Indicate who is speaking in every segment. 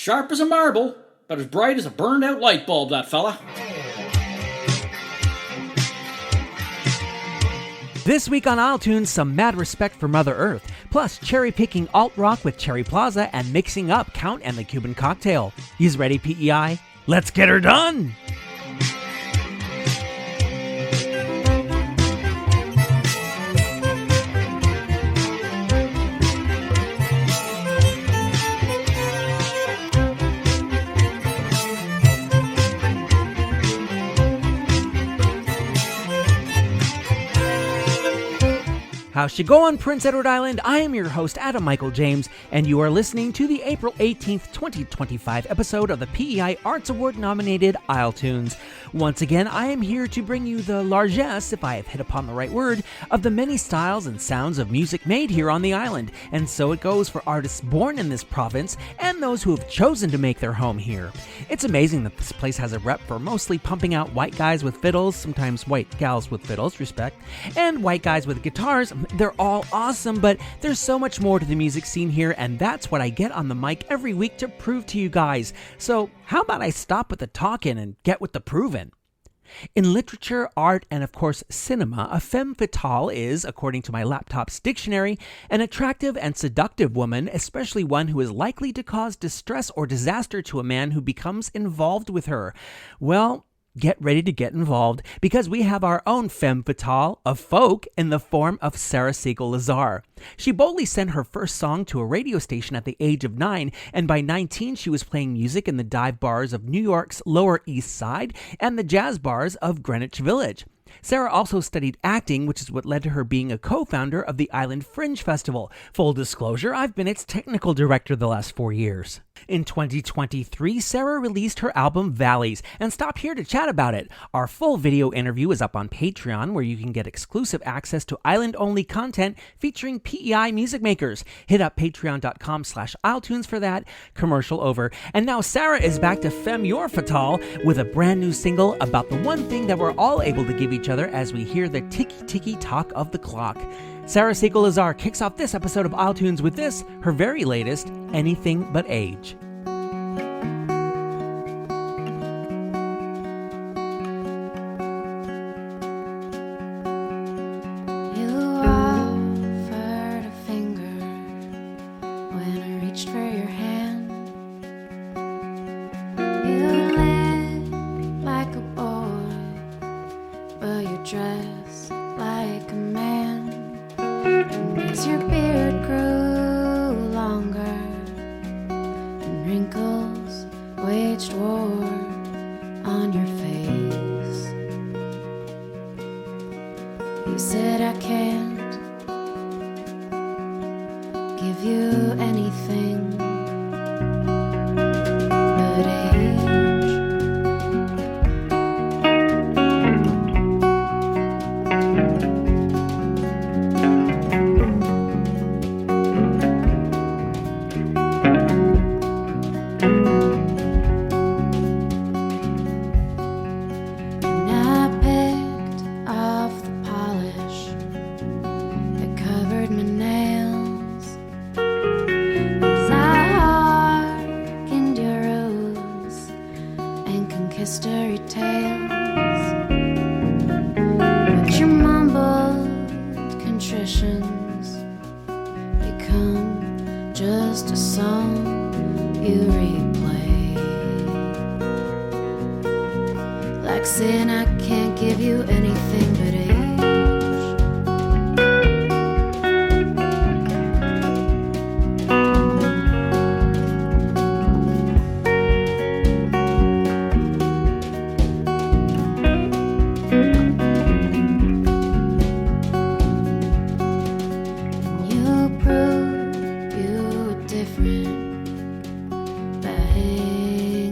Speaker 1: Sharp as a marble, but as bright as a burned-out light bulb, that fella.
Speaker 2: This week on isletunes, some mad respect for Mother Earth, plus cherry-picking alt-rock with Cherry Plaza and mixing up Count and the Cuban Cocktail. Yous ready, PEI? Let's get her done! How's she going, Prince Edward Island? I am your host, Adam Michael James, and you are listening to the April 18th, 2025 episode of the PEI Arts Award-nominated isletunes. Once again, I am here to bring you the largesse, if I have hit upon the right word, of the many styles and sounds of music made here on the island, and so it goes for artists born in this province and those who have chosen to make their home here. It's amazing that this place has a rep for mostly pumping out white guys with fiddles, sometimes white gals with fiddles, respect, and white guys with guitars. They're all awesome, but there's so much more to the music scene here, and that's what I get on the mic every week to prove to you guys. So how about I stop with the talking and get with the proving? In literature, art, and of course cinema, a femme fatale is, according to my laptop's dictionary, an attractive and seductive woman, especially one who is likely to cause distress or disaster to a man who becomes involved with her. Well, get ready to get involved, because we have our own femme fatale of folk in the form of Sarah Siegel-Lazar. She boldly sent her first song to a radio station at the age of 9, and by 19 she was playing music in the dive bars of New York's Lower East Side and the jazz bars of Greenwich Village. Sarah also studied acting, which is what led to her being a co-founder of the Island Fringe Festival. Full disclosure, I've been its technical director the last 4 years. In 2023, Sarah released her album Valleys, and stop here to chat about it. Our full video interview is up on Patreon, where you can get exclusive access to island-only content featuring PEI music makers. Hit up patreon.com/isletunes for that. Commercial over. And now Sarah is back to Femme Your Fatale with a brand new single about the one thing that we're all able to give each other as we hear the ticky-ticky talk of the clock. Sarah Siegel-Lazar kicks off this episode of isletunes with this, her very latest, Anything But Age.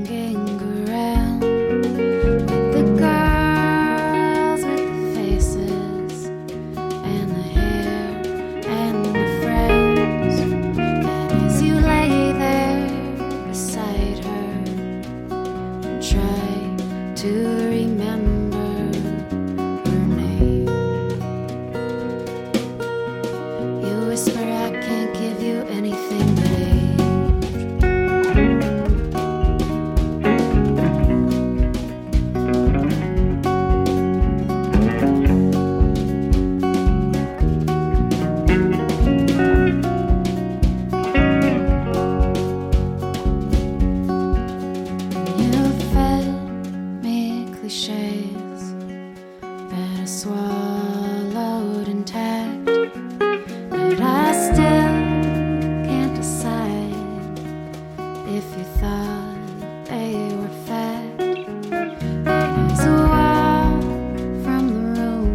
Speaker 3: Hanging around with the girls with if you thought they were fair. There's a wall from the room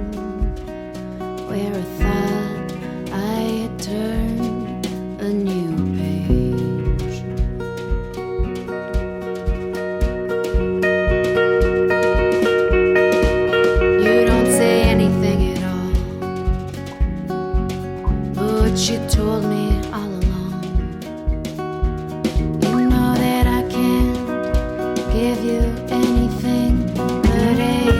Speaker 3: where I thought I had turned a new page. You don't say anything at all, but you told me all along. You know that I can't give you anything but age.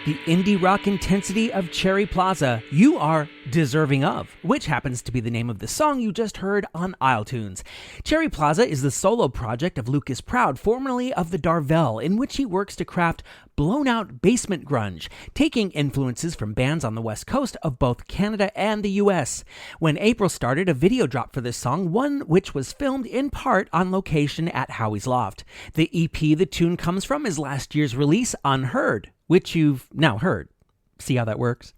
Speaker 2: The indie rock intensity of Cherry Plaza, you are deserving of, which happens to be the name of the song you just heard on isletunes. Cherry Plaza is the solo project of Lucas Proud, formerly of the Darvel, in which he works to craft blown-out basement grunge, taking influences from bands on the west coast of both Canada and the US. When April started, a video dropped for this song, one which was filmed in part on location at Howie's Loft. The EP the tune comes from is last year's release, Unheard, which you've now heard. See how that works?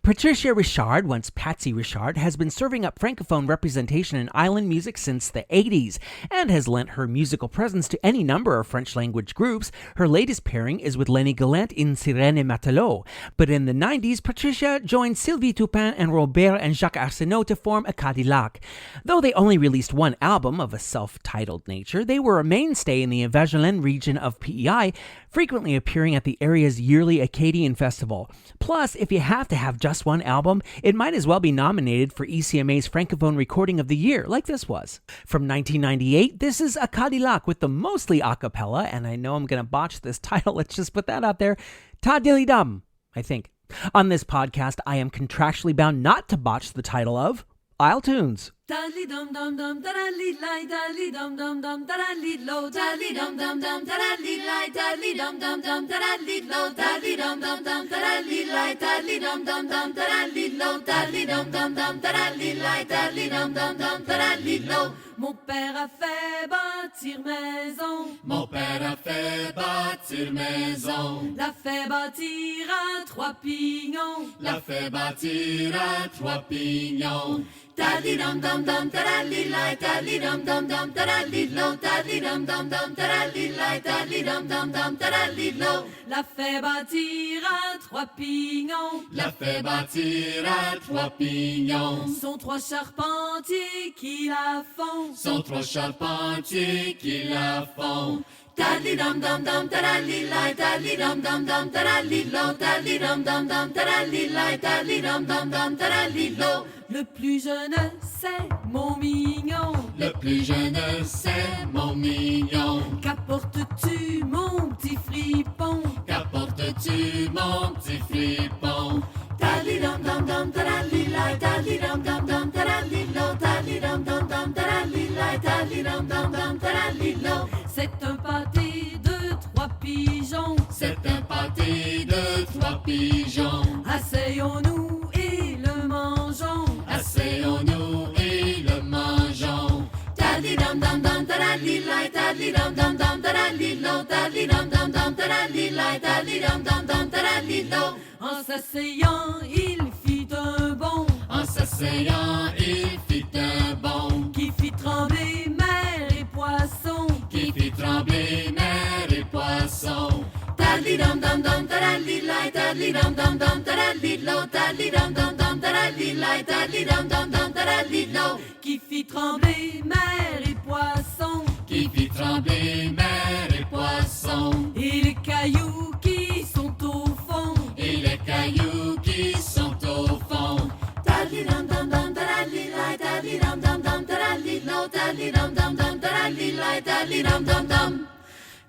Speaker 2: Patricia Richard, once Patsy Richard, has been serving up Francophone representation in island music since the 80s and has lent her musical presence to any number of French-language groups. Her latest pairing is with Lenny Gallant in Sirène et Matelot. But in the 90s, Patricia joined Sylvie Toupin and Robert and Jacques Arsenault to form a Cadillac. Though they only released one album of a self-titled nature, they were a mainstay in the Vagelen region of PEI, frequently appearing at the area's yearly Acadian Festival. Plus, if you have to have just one album, it might as well be nominated for ECMA's Francophone Recording of the Year, like this was. From 1998, this is a Cadillac with the mostly a cappella, and I know I'm going to botch this title, let's just put that out there, Ta Dilly Dum, I think. On this podcast, I am contractually bound not to botch the title of isletunes.
Speaker 4: Dally dum dum dum, dally lie, dally dum dum dum, dally low, dally dum dum dum, dally lie, dally dum dum dum, dally low, dally dum dum dum, dally lie, dally dum dum dum, dally low, dally dum dum dum, dally lie, dally dum dum dum, dally low. Mon père a fait bâtir maison.
Speaker 5: Mon père a fait bâtir maison.
Speaker 4: L'a fait bâtir à trois pignons.
Speaker 5: L'a fait bâtir à trois pignons.
Speaker 4: Dally dum dum dum, dally lie, dally dum dum dum, dally low, dally dum dum dum, dally lie, dally dum dum dum, dally low. L'a fait bâtir à trois pignons.
Speaker 5: L'a fait bâtir à trois pignons.
Speaker 4: Sont trois charpentiers qui la font.
Speaker 5: Sont trois charpentiers qui la font.
Speaker 4: Dally dum dum dum, dally lie, dally dum dum dum, dally low, dally dum dum dum, dally lie, dally dum dum dum, dally low. Le plus jeune, c'est mon mignon.
Speaker 5: Le plus jeune, c'est mon mignon.
Speaker 4: Qu'apportes-tu, mon petit fripon?
Speaker 5: Qu'apportes-tu, mon petit fripon?
Speaker 4: Dally dum dum dum, dally lie, dally dum dum dum, dally low, dally dum dum dum, dally lie, dally dum dum dum, dally low. C'est un pâté de trois pigeons.
Speaker 5: C'est un pâté de trois pigeons.
Speaker 4: Asseyons-nous et le mangeons.
Speaker 5: Asseyons-nous et le mangeons.
Speaker 4: Dally dum dum dum, dally lie, dally dum dum dum, dally low, dally dum dum dum, dally lie, dally dum dum dum, dally low. En s'asseyant, il fit un bond.
Speaker 5: En s'asseyant, il fit un bond.
Speaker 4: Qui fit trembler mer et poisson.
Speaker 5: Qui fit trembler mer et poisson.
Speaker 4: Dally dum dum dum, dally lie, dally dum dum dum, dally low, dally dum dum dum, dally lie, dally dum dum dum, dally low. Qui fit trembler mer et poisson.
Speaker 5: Qui fit trembler mer et poisson.
Speaker 4: Et les cailloux qui sont au fond.
Speaker 5: Et les cailloux qui sont au fond.
Speaker 4: Dally dum dum dum, dally lie, dally dum dum dum, dally low, dally dum dum dum, dally lie, dally dum dum dum.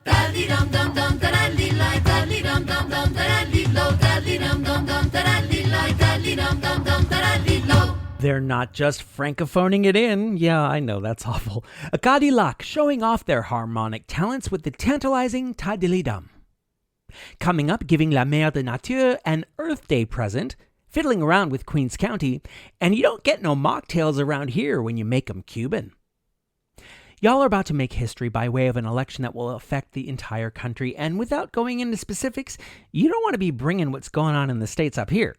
Speaker 4: Dally dum dum dum, dally lie, dally dum dum dum, dally low, dally dum dum dum, dally lie, dally dum dum dum, dally low.
Speaker 2: They're not just francophoning it in. Yeah, I know, that's awful. A Cadillac showing off their harmonic talents with the tantalizing Ta Dilly Dum. Coming up, giving La Mère de Nature an Earth Day present, fiddling around with Queens County, and you don't get no mocktails around here when you make 'em Cuban. Y'all are about to make history by way of an election that will affect the entire country, and without going into specifics, you don't want to be bringing what's going on in the States up here.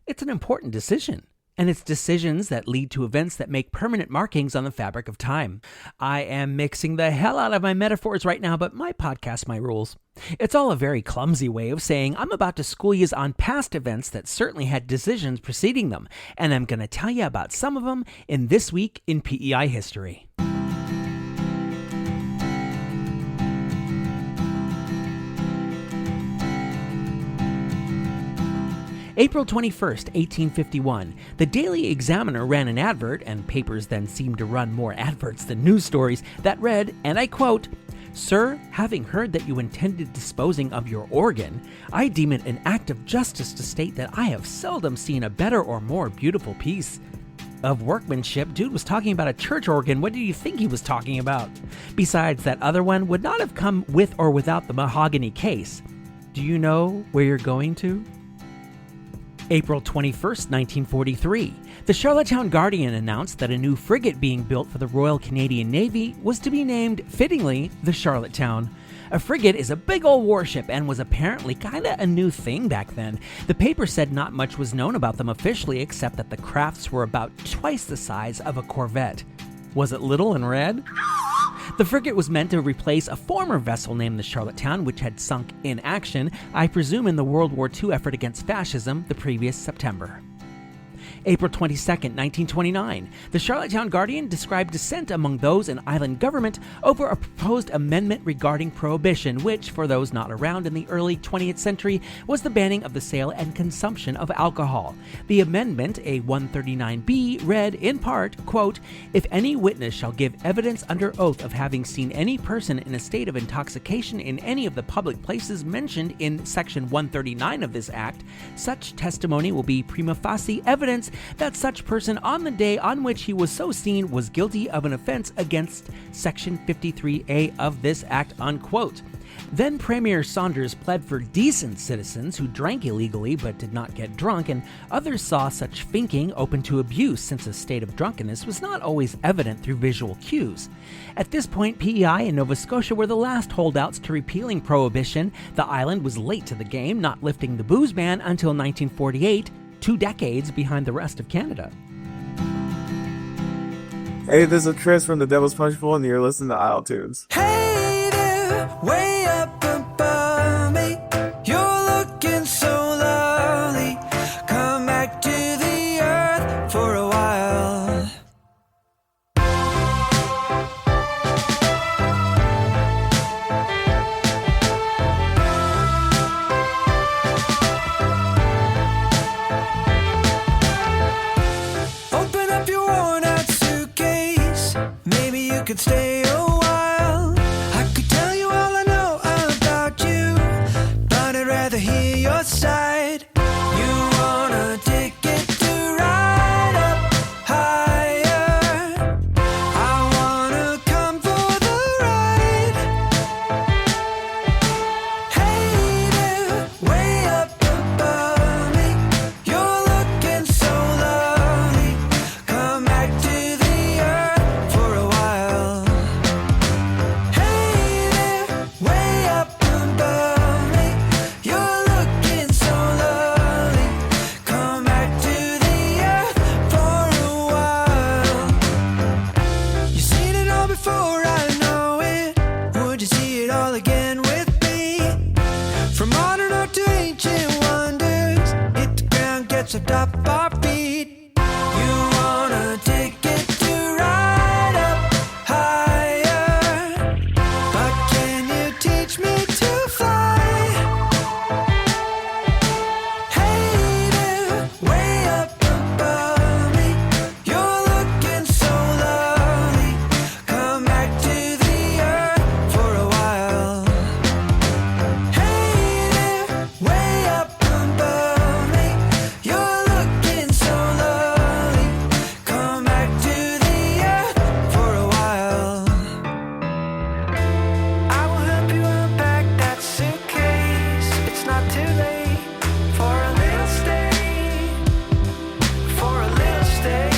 Speaker 2: It's an important decision, and it's decisions that lead to events that make permanent markings on the fabric of time. I am mixing the hell out of my metaphors right now, but my podcast, my rules. It's all a very clumsy way of saying I'm about to school yous on past events that certainly had decisions preceding them, and I'm going to tell you about some of them in This Week in PEI History. April 21st, 1851, the Daily Examiner ran an advert, and papers then seemed to run more adverts than news stories, that read, and I quote, "Sir, having heard that you intended disposing of your organ, I deem it an act of justice to state that I have seldom seen a better or more beautiful piece of workmanship." Dude was talking about a church organ. What did you think he was talking about? Besides, that other one would not have come with or without the mahogany case. Do you know where you're going to? April 21st, 1943, the Charlottetown Guardian announced that a new frigate being built for the Royal Canadian Navy was to be named, fittingly, the Charlottetown. A frigate is a big old warship and was apparently kinda a new thing back then. The paper said not much was known about them officially except that the crafts were about twice the size of a corvette. Was it little and red? The frigate was meant to replace a former vessel named the Charlottetown, which had sunk in action, I presume in the World War II effort against fascism the previous September. April 22, 1929, the Charlottetown Guardian described dissent among those in island government over a proposed amendment regarding prohibition, which, for those not around in the early 20th century, was the banning of the sale and consumption of alcohol. The amendment, a 139B, read, in part, quote, "If any witness shall give evidence under oath of having seen any person in a state of intoxication in any of the public places mentioned in Section 139 of this Act, such testimony will be prima facie evidence that such person on the day on which he was so seen was guilty of an offense against Section 53A of this Act," unquote. Then Premier Saunders pled for decent citizens who drank illegally but did not get drunk, and others saw such thinking open to abuse since a state of drunkenness was not always evident through visual cues. At this point, PEI and Nova Scotia were the last holdouts to repealing prohibition. The island was late to the game, not lifting the booze ban until 1948, 2 decades behind the rest of Canada.
Speaker 6: Hey, this is Chris from the Devil's Punchbowl, and you're listening to isletunes.
Speaker 7: Hey there, way up above me, you're looking so lovely. Come back to the earth for a while. Open up your worn out suitcase, maybe you could stay a while. I could tell you all I know about you, but I'd rather hear your side. You want a ticket to ride up higher, I wanna come for the ride. Hey there, way up above me, you're looking so lovely. Come back to the earth for a while. Hey there, way up above me, you're looking so lovely. Come back to the earth for a while. You've seen it all before, I know it. Would you see it all again with me? From modern art to ancient wonders, hit the ground, get swept up our feet. You want a ticket to ride up higher, but can you teach me to fly? Hey there, way up above me, you're looking so lovely. Come back to the earth for a while. Hey there, way up above me, you're looking so lovely. Come back to the earth for a while. I will help you unpack that suitcase. It's not too late for a little stay, for a little stay.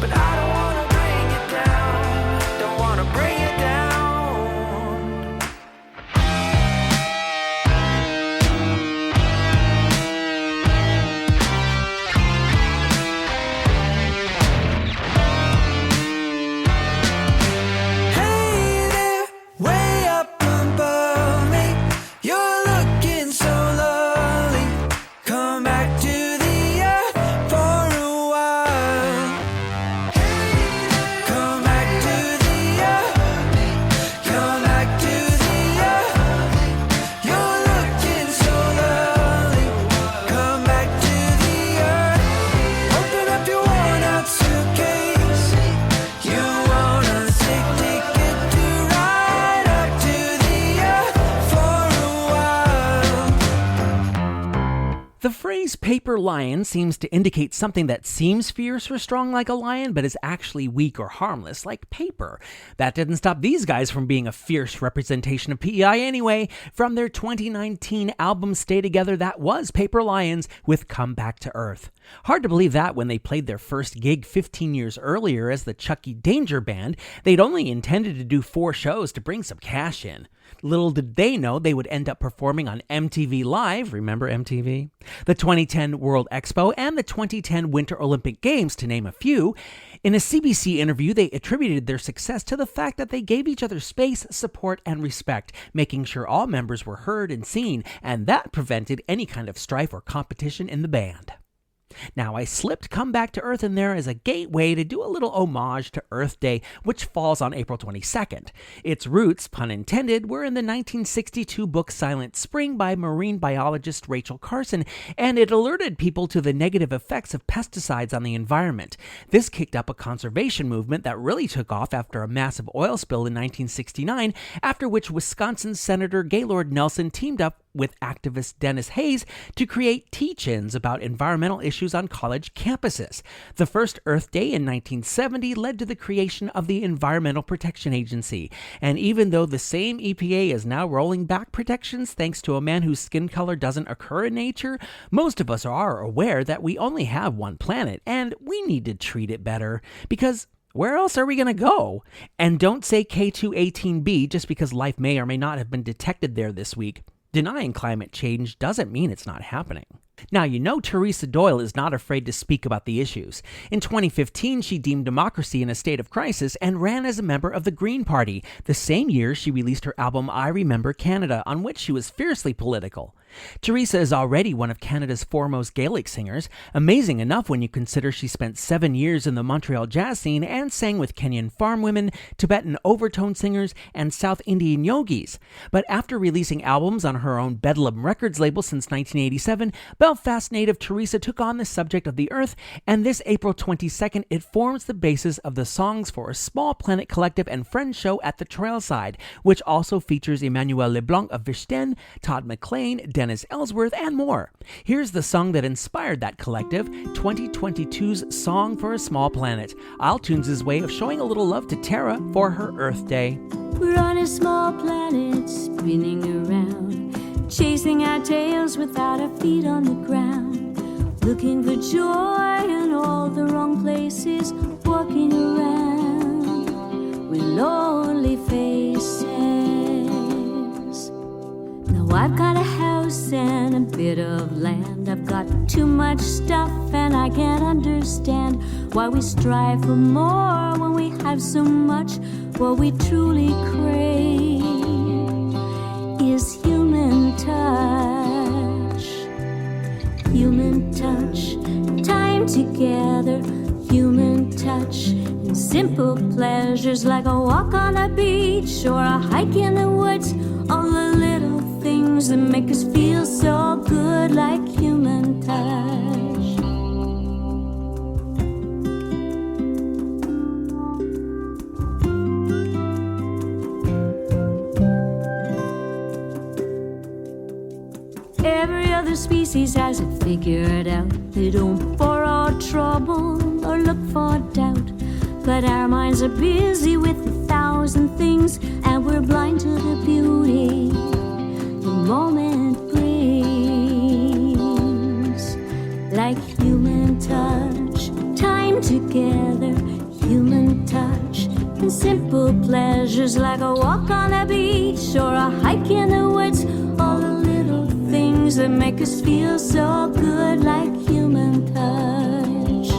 Speaker 7: But I don't wanna bring it down, don't wanna bring it down. Hey there, way up above me, you're looking so lovely. Come back to the earth for a while. Come back to the earth, come back to the earth. You're looking so lovely. Come back to the earth. Open up your worn out suitcase. You want a ticket to ride up to the earth for a while.
Speaker 2: The phrase phrase paper lion seems to indicate something that seems fierce or strong like a lion, but is actually weak or harmless like paper. That didn't stop these guys from being a fierce representation of PEI anyway. From their 2019 album Stay Together, that was Paper Lions with Come Back to Earth. Hard to believe that when they played their first gig 15 years earlier as the Chucky Danger Band, they'd only intended to do 4 shows to bring some cash in. Little did they know they would end up performing on MTV Live, remember MTV? The 2010 World Expo and the 2010 Winter Olympic Games, to name a few. In a CBC interview, they attributed their success to the fact that they gave each other space, support, and respect, making sure all members were heard and seen, and that prevented any kind of strife or competition in the band. Now, I slipped Come Back to Earth in there as a gateway to do a little homage to Earth Day, which falls on April 22nd. Its roots, pun intended, were in the 1962 book Silent Spring by marine biologist Rachel Carson, and it alerted people to the negative effects of pesticides on the environment. This kicked up a conservation movement that really took off after a massive oil spill in 1969, after which Wisconsin Senator Gaylord Nelson teamed up with activist Dennis Hayes to create teach-ins about environmental issues on college campuses. The first Earth Day in 1970 led to the creation of the Environmental Protection Agency, and even though the same EPA is now rolling back protections thanks to a man whose skin color doesn't occur in nature, most of us are aware that we only have one planet, and we need to treat it better, because where else are we going to go? And don't say K218b just because life may or may not have been detected there this week. Denying climate change doesn't mean it's not happening. Now, you know Teresa Doyle is not afraid to speak about the issues. In 2015, she deemed democracy in a state of crisis and ran as a member of the Green Party. The same year, she released her album I Remember Canada, on which she was fiercely political. Teresa is already one of Canada's foremost Gaelic singers, amazing enough when you consider she spent 7 years in the Montreal jazz scene and sang with Kenyan farm women, Tibetan overtone singers, and South Indian yogis. But after releasing albums on her own Bedlam Records label since 1987, Belfast native Teresa took on the subject of the Earth, and this April 22nd, it forms the basis of the Songs for a Small Planet Collective and Friends show at the Trailside, which also features Emmanuel Leblanc of Vichten, Todd McLean, Dennis Ellsworth, and more. Here's the song that inspired that collective, 2022's Song for a Small Planet, iTunes' way of showing a little love to Tara for her Earth Day.
Speaker 3: We're on a small planet spinning around, chasing our tails without our feet on the ground, looking for joy in all the wrong places, walking around with lonely faces. Now I've got a house and a bit of land, I've got too much stuff and I can't understand why we strive for more when we have so much. What we truly crave is human touch. Human touch, time together, human touch, and simple pleasures like a walk on a beach or a hike in the woods. All the little things that make us feel so good, like human touch. Every other species has it figured out. They don't borrow trouble or look for doubt. But our minds are busy with 1,000 things, and we're blind to the beauty the moment brings. Like human touch, time together, human touch, and simple pleasures like a walk on a beach or a hike in the woods. All the little things that make us feel so good, like human touch.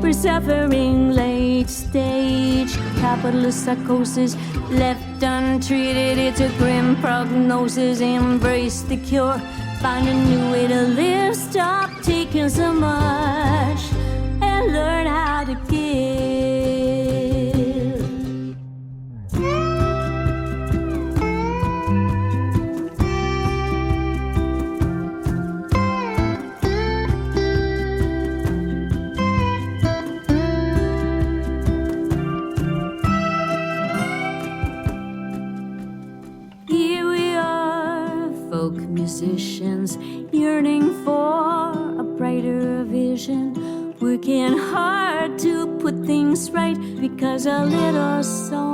Speaker 3: We're suffering late stage capitalist psychosis, left untreated, it's a grim prognosis. Embrace the cure, find a new way to live, stop taking so much, and learn how to give. Musicians yearning for a brighter vision, working hard to put things right, because a little song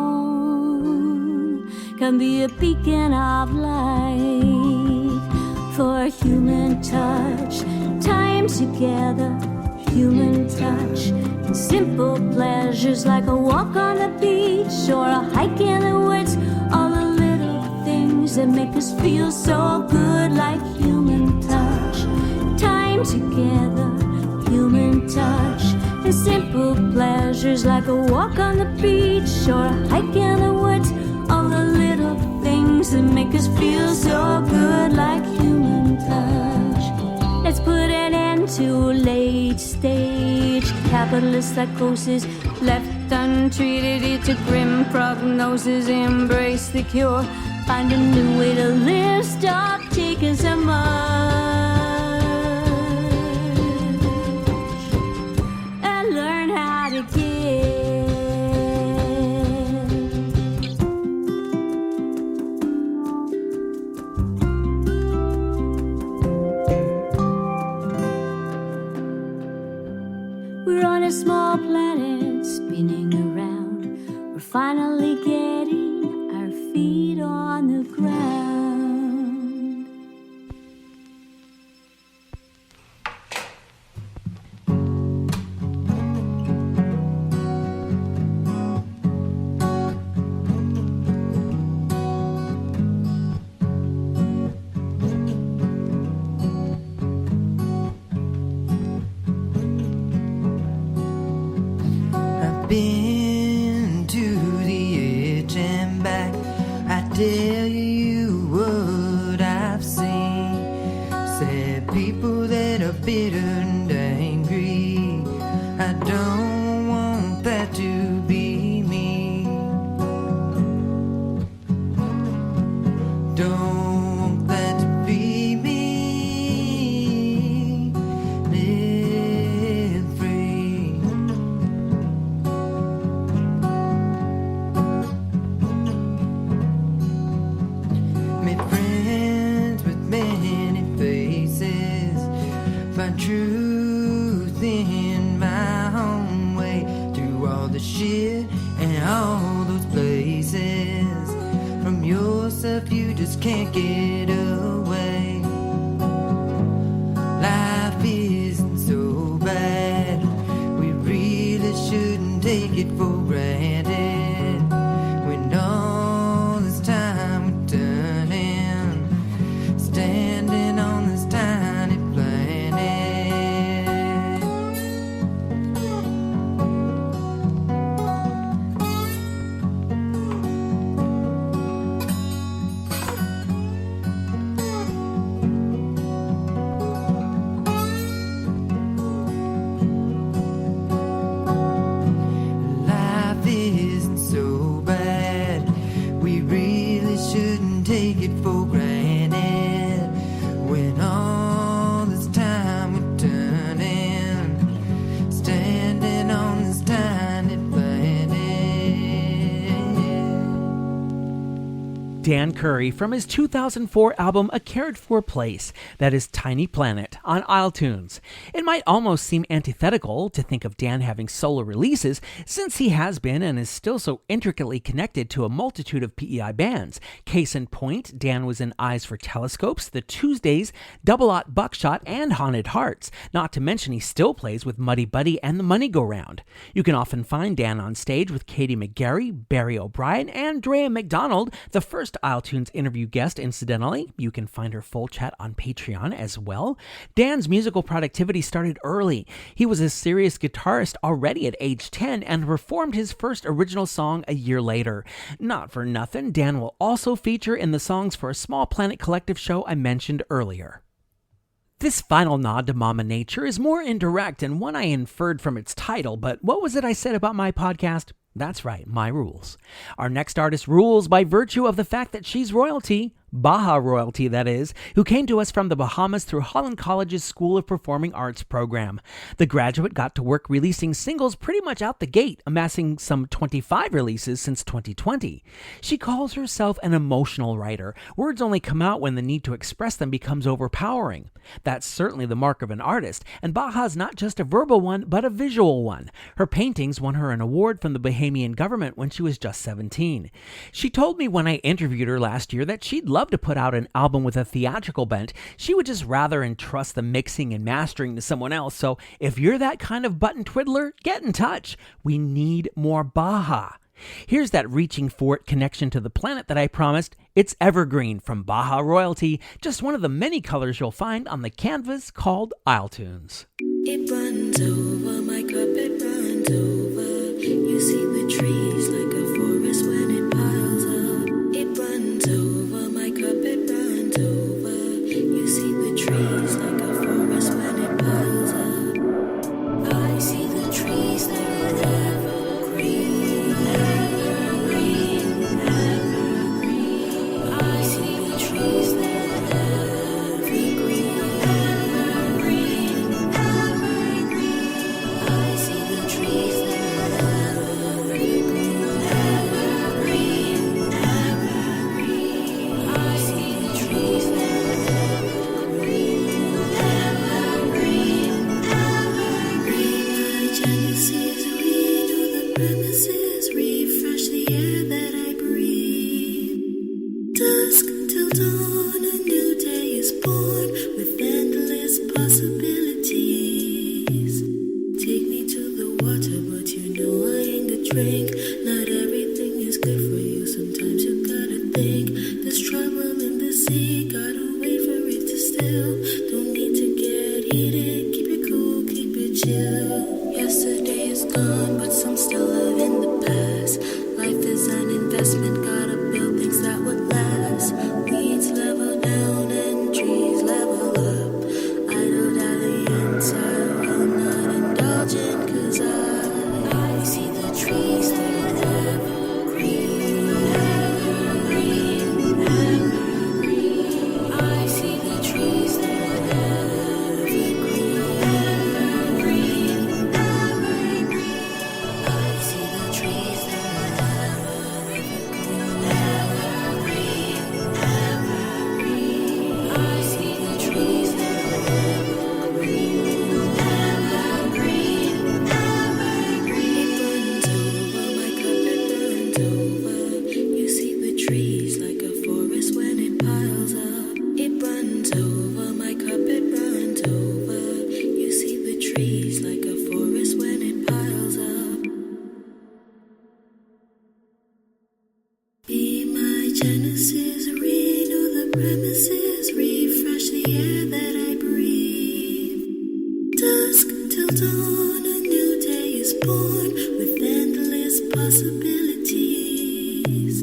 Speaker 3: can be a beacon of light for human touch. Time together, human touch, simple pleasures like a walk on the beach or a hike in the woods. All the little things that make us feel so good, like human touch. Time together, human touch, and simple pleasures like a walk on the beach or a hike in the woods. All the little things that make us feel so good, like human touch. Let's put an end to late stage capitalist psychosis, left untreated. It's a grim prognosis. Embrace the cure, find a new way to live. Stop taking so much and learn how to give. We're on a small planet spinning around. We're finally getting our feet on the ground.
Speaker 7: Been to the edge and back. I tell you what I've seen. Sad people that are bitter and angry. I don't want that to be me. Don't want that to be me. Live free. Made friends with many faces, find truth in my own way, through all the shit and all those places. From yourself you just can't get away. Life isn't so bad, we really shouldn't take it for granted. When all this time we're turning, standing on this tiny planet. Life isn't so bad, we really shouldn't take it for granted. When all this time we're turning, standing on this tiny planet.
Speaker 2: Dan Curry from his 2004 album A Cared For Place, that is Tiny Planet, on isletunes. It might almost seem antithetical to think of Dan having solo releases, since he has been and is still so intricately connected to a multitude of PEI bands. Case in point, Dan was in Eyes for Telescopes, The Tuesdays, Double Aught Buckshot, and Haunted Hearts, not to mention he still plays with Muddy Buddy and the Money Go Round. You can often find Dan on stage with Katie McGarry, Barry O'Brien, and Drea McDonald, the first isletunes interview guest, incidentally. You can find her full chat on Patreon as well. Dan's musical productivity started early. He was a serious guitarist already at age 10 and performed his first original song a year later. Not for nothing, Dan will also feature in the Songs for a Small Planet collective show I mentioned earlier. This final nod to Mama Nature is more indirect and one I inferred from its title, but what was it I said about my podcast? That's right, my rules. Our next artist rules by virtue of the fact that she's royalty, Baja royalty, that is, who came to us from the Bahamas through Holland College's School of Performing Arts program. The graduate got to work releasing singles pretty much out the gate, amassing some 25 releases since 2020. She calls herself an emotional writer. Words only come out when the need to express them becomes overpowering. That's certainly the mark of an artist, and Baja's not just a verbal one, but a visual one. Her paintings won her an award from the Bahamian government when she was just 17. She told me when I interviewed her last year that she'd love to put out an album with a theatrical bent. She would just rather entrust the mixing and mastering to someone else. So if you're that kind of button twiddler, get in touch. We need more Baja. Here's that reaching for it connection to the planet that I promised. It's evergreen from Baja royalty, just one of the many colors you'll find on the canvas called isletunes.
Speaker 8: It runs over, my cup, it runs over. You see the trees like a forest when it piles up. It runs over, my cup, it runs over. You see the trees like a forest when it piles up. I see the trees that are evergreen, evergreen, evergreen. I see the trees that are evergreen, evergreen, evergreen. I see the trees that are evergreen, evergreen, evergreen. I see the trees that are evergreen, evergreen, evergreen. My genesis renew the premises, refresh the air that I breathe. Dusk till dawn, a new day is born with endless possibilities. Take me to the water, but you know I ain't the drink. Not everything is good for you, sometimes you gotta think. There's trouble in the sea, gotta wait for it to still. Don't need to get heated, keep it cool, keep it chill. Yesterday is gone, but some still live in the past. Life is an investment, gotta build things that would last. Weeds level down and trees level up. Idle dalliance, I will not indulge in, 'cause I see the trees that are evergreen, evergreen, evergreen. I see the trees that are evergreen, evergreen, evergreen. I see the trees that are evergreen, evergreen, evergreen. I see the trees that are evergreen, evergreen, evergreen. It runs over, my cup, it runs over. You see the trees like a forest when it piles up. It runs over, my cup, it runs over. You see the trees like a forest when it piles up. Be my genesis, renew the premises, refresh the air that I breathe. Dusk till dawn, a new day is born with endless possibilities.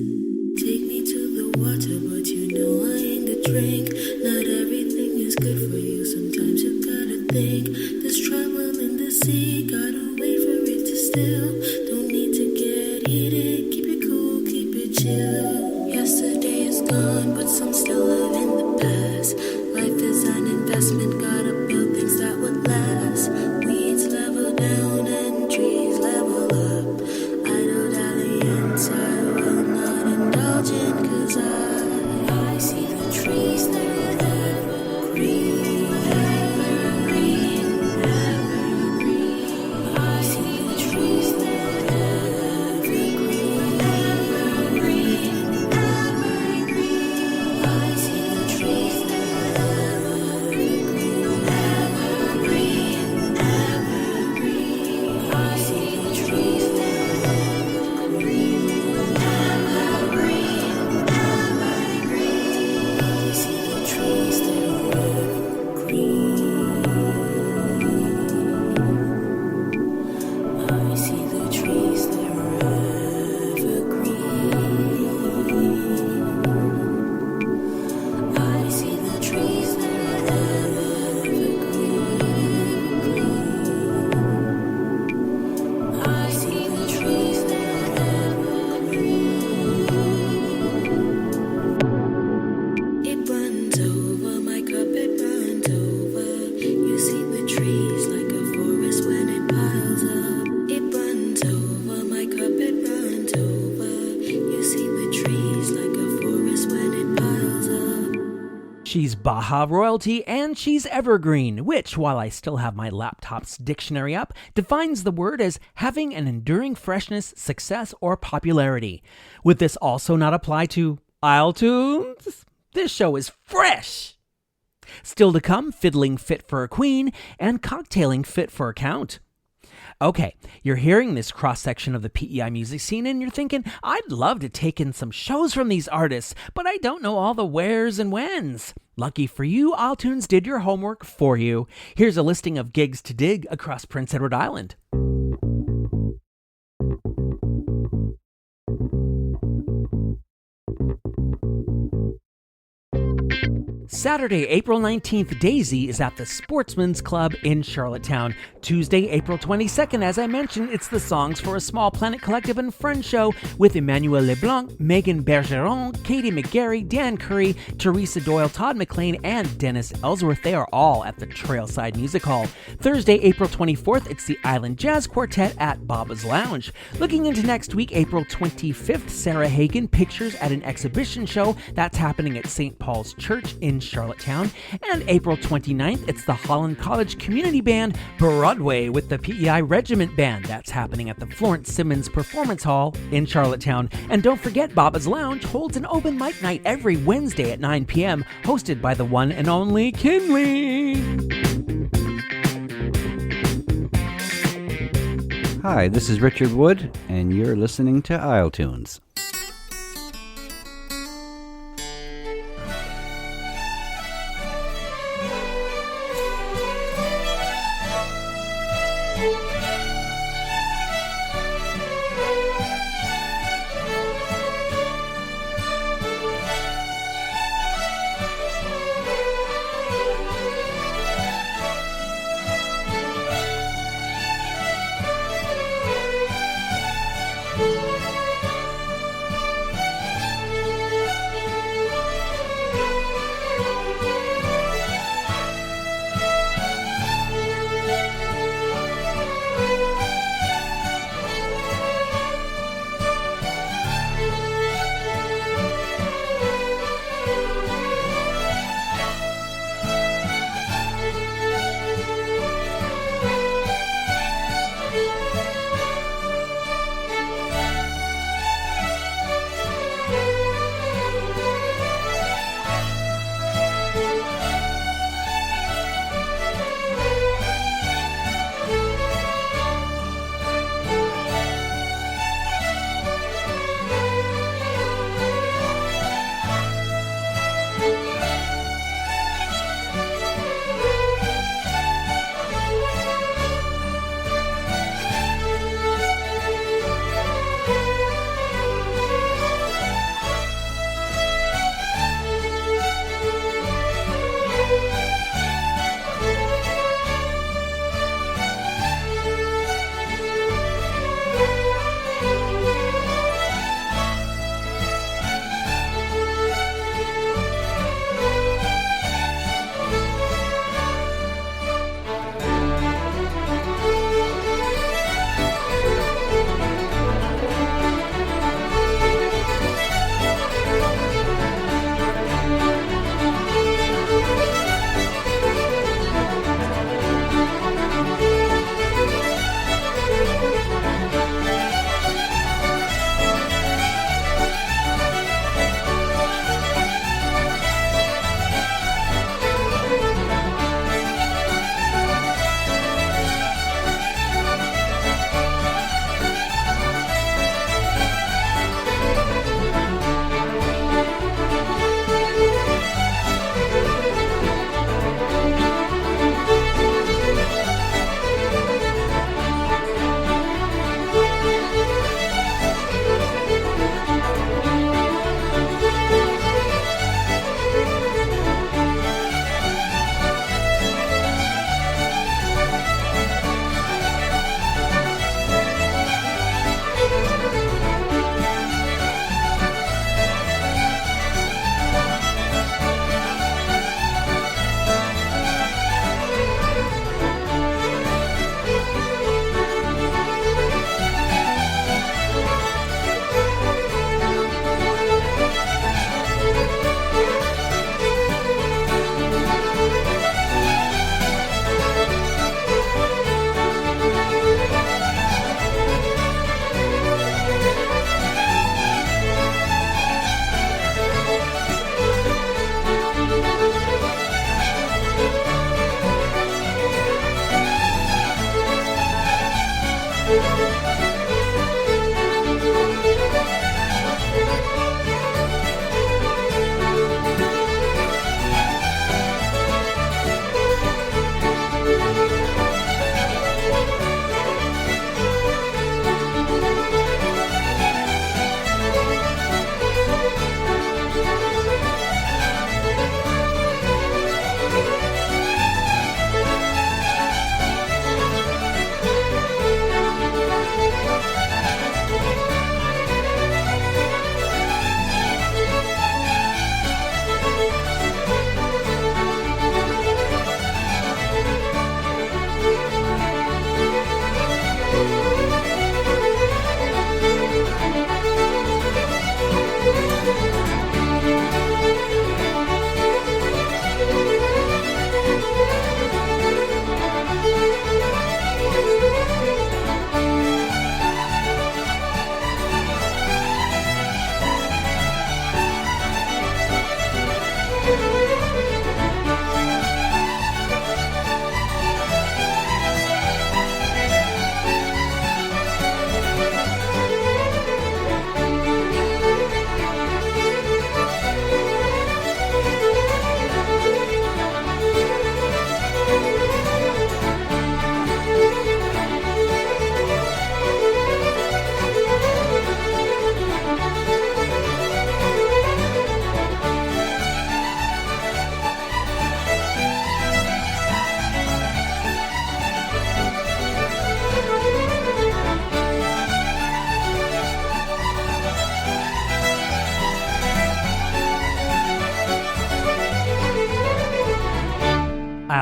Speaker 8: Take me to the water, but you know I ain't the drink. Not everything is good for you, sometimes you gotta think. There's trouble in the sea, gotta wait for it to still. Don't need to get heated, keep it cool, keep it chill. Yesterday is gone, but some still live in the past. Life is an investment, gotta build things that would last. Weeds level down and trees level up. Idle dalliance, I will not indulge in, 'cause I see the trees that are evergreen, evergreen, evergreen. I see the trees that are evergreen, evergreen, evergreen. I see the trees that are evergreen, evergreen, evergreen. I see the trees that are evergreen, evergreen, evergreen. I see the
Speaker 2: She's Baja royalty and she's evergreen, which, while I still have my laptop's dictionary up, defines the word as having an enduring freshness, success, or popularity. Would this also not apply to isletunes? This show is fresh! Still to come, fiddling fit for a queen and cocktailing fit for a count. Okay, you're hearing this cross-section of the PEI music scene and you're thinking, I'd love to take in some shows from these artists, but I don't know all the wheres and whens. Lucky for you, isletunes did your homework for you. Here's a listing of gigs to dig across Prince Edward Island. Saturday, April 19th, Daisy is at the Sportsman's Club in Charlottetown. Tuesday, April 22nd, as I mentioned, it's the Songs for a Small Planet Collective and Friends show with Emmanuel Leblanc, Megan Bergeron, Katie McGarry, Dan Curry, Teresa Doyle, Todd McLean, and Dennis Ellsworth. They are all at the Trailside Music Hall. Thursday, April 24th, it's the Island Jazz Quartet at Baba's Lounge. Looking into next week, April 25th, Sarah Hagen pictures at an exhibition show that's happening at St. Paul's Church in Charlottetown. And April 29th, it's the Holland College Community Band Broadway with the PEI Regiment Band. That's happening at the Florence Simmons Performance Hall in Charlottetown. And don't forget, Baba's Lounge holds an open mic night every Wednesday at 9 p.m., hosted by the one and only Kinley.
Speaker 9: Hi, this is Richard Wood, and you're listening to isletunes.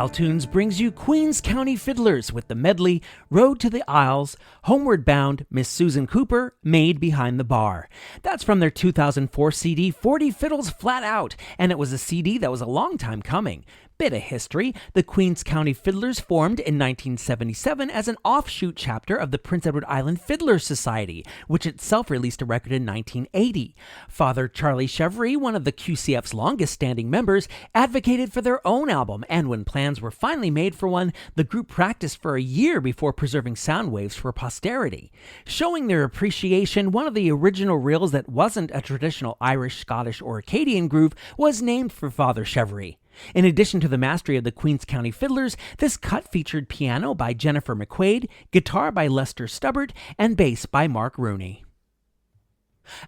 Speaker 2: Isletunes brings you Queens County Fiddlers with the medley Road to the Isles, Homeward Bound, Miss Susan Cooper, Maid Behind the Bar. That's from their 2004 CD 40 Fiddles Flat Out, and it was a CD that was a long time coming. Bit of history. The Queens County Fiddlers formed in 1977 as an offshoot chapter of the Prince Edward Island Fiddlers Society, which itself released a record in 1980. Father Charlie Chevry, one of the QCF's longest-standing members, advocated for their own album, and when plans were finally made for one, the group practiced for a year before preserving sound waves for posterity. Showing their appreciation, one of the original reels that wasn't a traditional Irish, Scottish, or Acadian groove was named for Father Chevry. In addition to the mastery of the Queens County Fiddlers, this cut featured piano by Jennifer McQuaid, guitar by Lester Stubbart, and bass by Mark Rooney.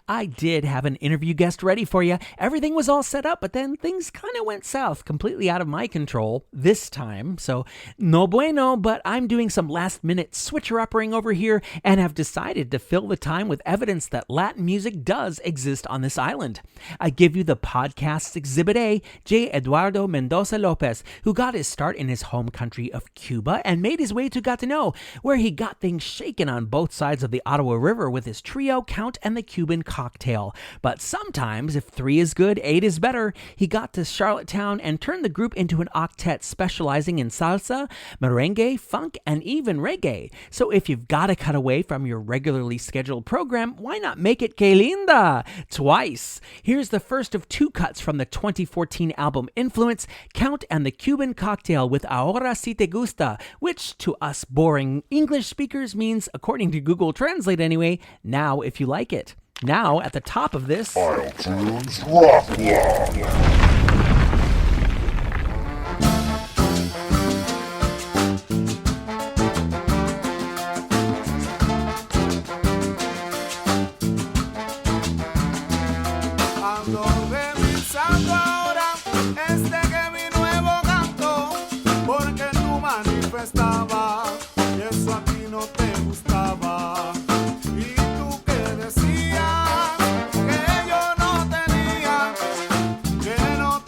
Speaker 2: I did have an interview guest ready for you. Everything was all set up, but then things kind of went south, completely out of my control this time. So, no bueno, but I'm doing some last-minute switcher-uppering over here and have decided to fill the time with evidence that Latin music does exist on this island. I give you the podcast's Exhibit A, J. Eduardo Mendoza Lopez, who got his start in his home country of Cuba and made his way to Gatineau, where he got things shaken on both sides of the Ottawa River with his trio, Count and the Cuban Cocktail. But sometimes, if 3 is good, 8 is better. He got to Charlottetown and turned the group into an octet specializing in salsa, merengue, funk, and even reggae. So if you've got to cut away from your regularly scheduled program, why not make it que linda twice? Here's the first of 2 cuts from the 2014 album Influence, Count and the Cuban Cocktail with Ahora Si Te Gusta, which to us boring English speakers means, according to Google Translate anyway, now if you like it. Now, at the top of this,
Speaker 10: iTunes Rock Block.
Speaker 7: Ando revisando ahora que mi nuevo canto, porque tú manifestabas y eso a ti no te gustaba. Y tú que decías que yo no tenía, que no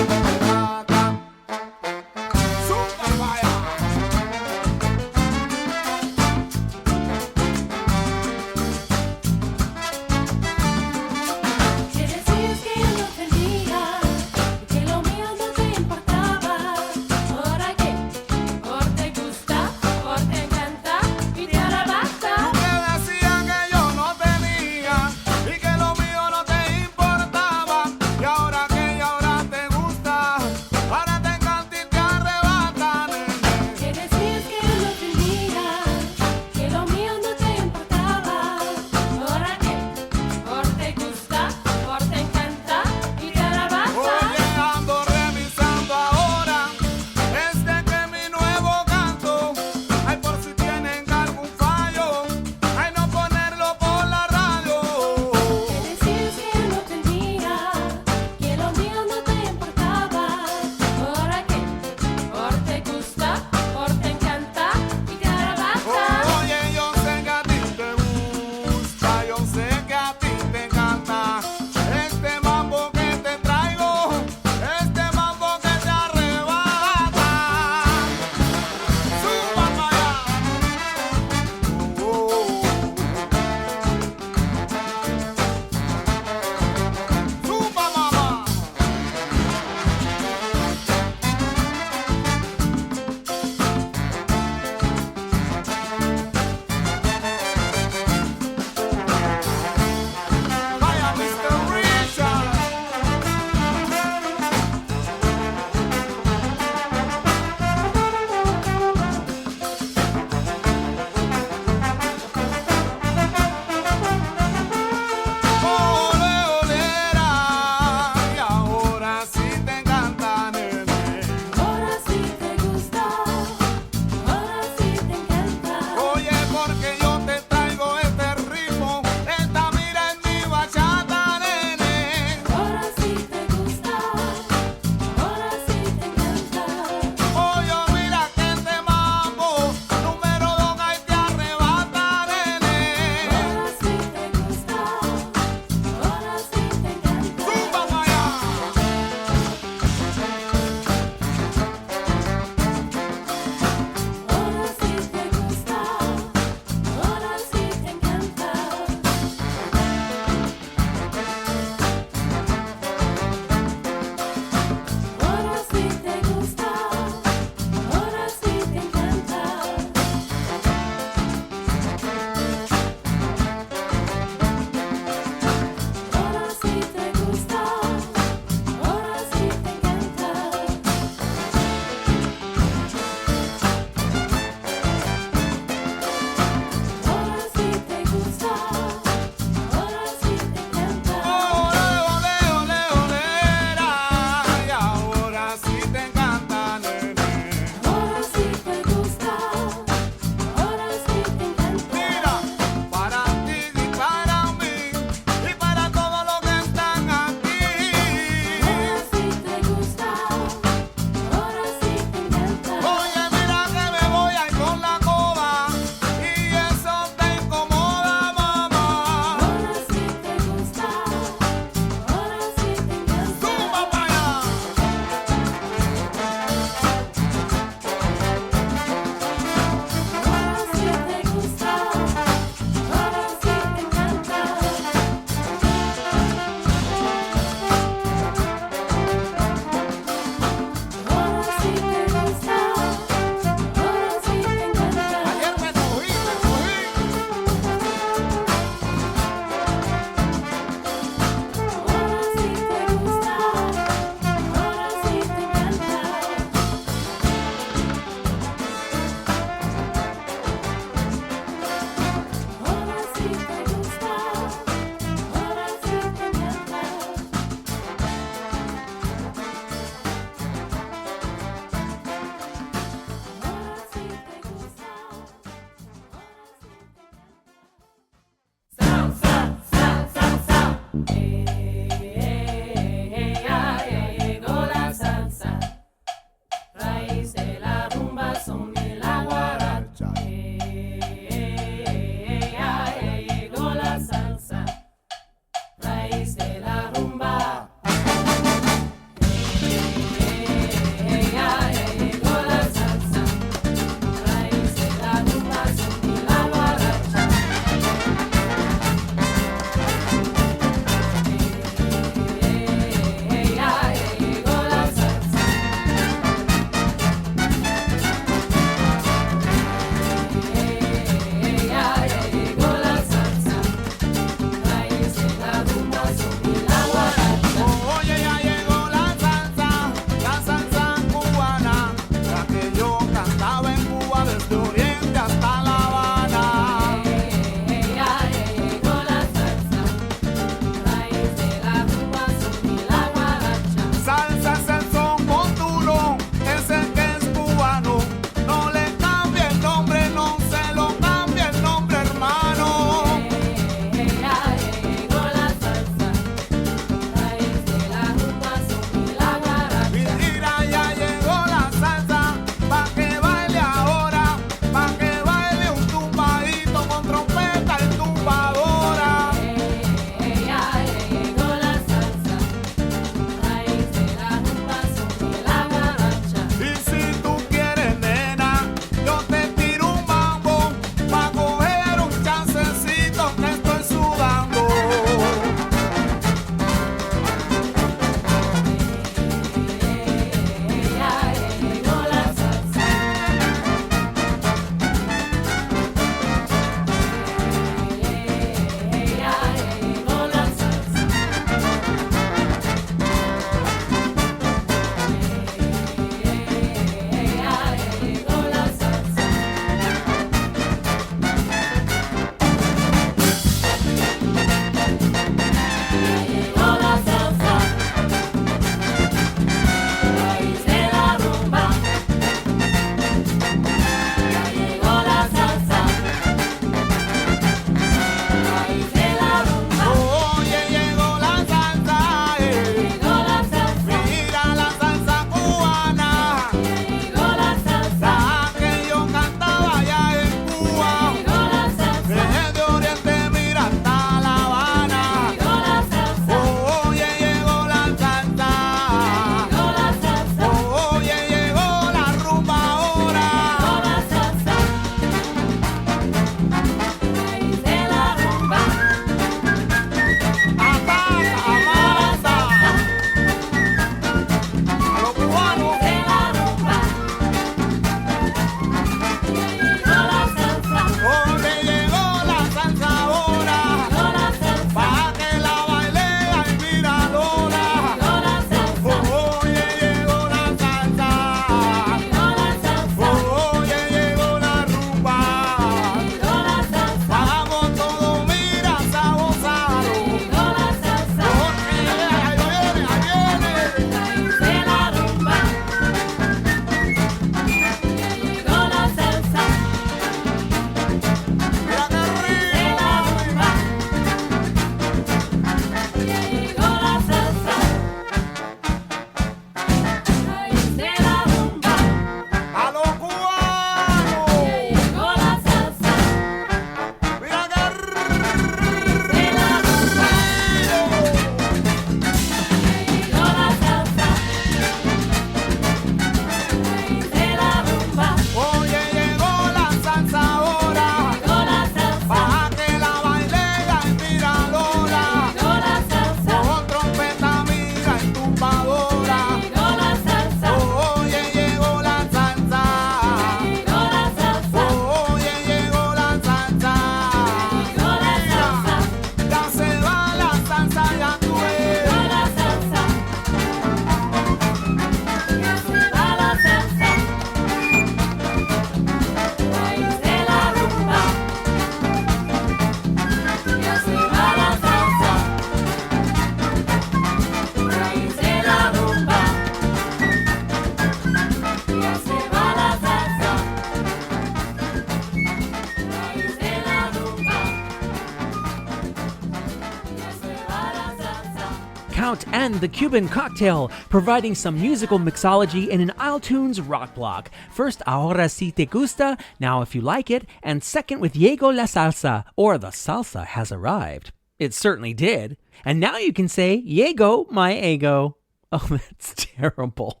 Speaker 2: Out, and the Cuban Cocktail, providing some musical mixology in an iTunes rock block. First, Ahora Si Te Gusta, Now If You Like It, and second with Llegó la Salsa, or The Salsa Has Arrived. It certainly did. And now you can say, Llegó my ego. Oh, that's terrible.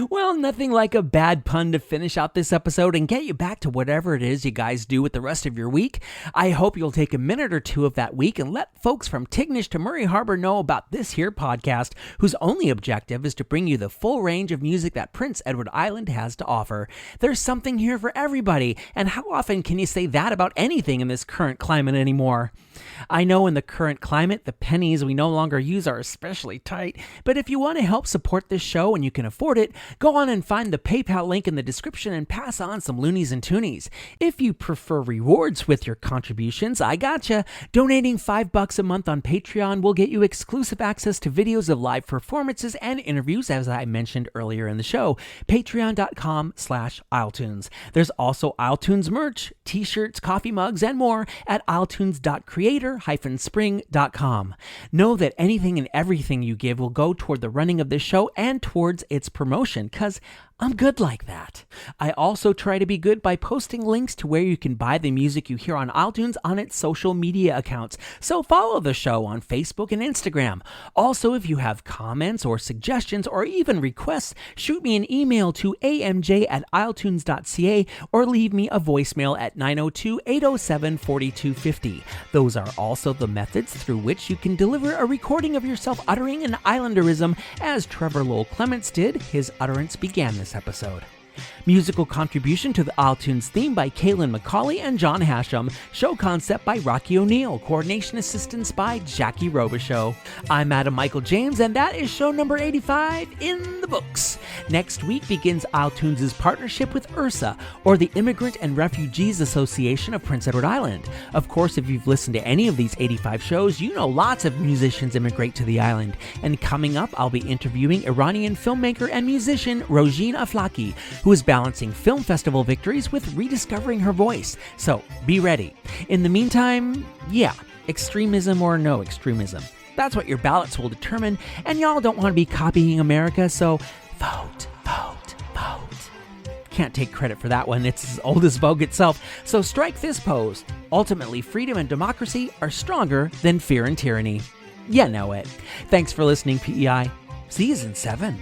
Speaker 2: Well, nothing like a bad pun to finish out this episode and get you back to whatever it is you guys do with the rest of your week. I hope you'll take a minute or two of that week and let folks from Tignish to Murray Harbor know about this here podcast, whose only objective is to bring you the full range of music that Prince Edward Island has to offer. There's something here for everybody, and how often can you say that about anything in this current climate anymore? I know in the current climate, the pennies we no longer use are especially tight, but if you want to help support this show and you can afford it, go on and find the PayPal link in the description and pass on some loonies and toonies. If you prefer rewards with your contributions, I gotcha. Donating $5 a month on Patreon will get you exclusive access to videos of live performances and interviews, as I mentioned earlier in the show. Patreon.com/isletunes. There's also isletunes merch, t-shirts, coffee mugs, and more at isletunes.creator-spring.com. Know that anything and everything you give will go toward the running of this show and towards its promotion, because I'm good like that. I also try to be good by posting links to where you can buy the music you hear on iTunes on its social media accounts, so follow the show on Facebook and Instagram. Also, if you have comments or suggestions or even requests, shoot me an email to amj@isletunes.ca or leave me a voicemail at 902-807-4250. Those are also the methods through which you can deliver a recording of yourself uttering an Islanderism, as Trevor Lowell Clements did. His utterance began this episode. Musical contribution to the iTunes theme by Kaylin McCauley and John Hashem. Show concept by Rocky O'Neill. Coordination assistance by Jackie Robichaux. I'm Adam Michael James, and that is show number 85 in the books. Next week begins iTunes' partnership with IRSA, or the Immigrant and Refugees Association of Prince Edward Island. Of course, if you've listened to any of these 85 shows, you know lots of musicians immigrate to the island. And coming up, I'll be interviewing Iranian filmmaker and musician Rojin Aflaki, who is balancing film festival victories with rediscovering her voice. So be ready. In the meantime, yeah, extremism or no extremism. That's what your ballots will determine, and y'all don't want to be copying America, so vote, vote, vote. Can't take credit for that one. It's as old as Vogue itself. So strike this pose. Ultimately, freedom and democracy are stronger than fear and tyranny. You know it. Thanks for listening, PEI. Season 7.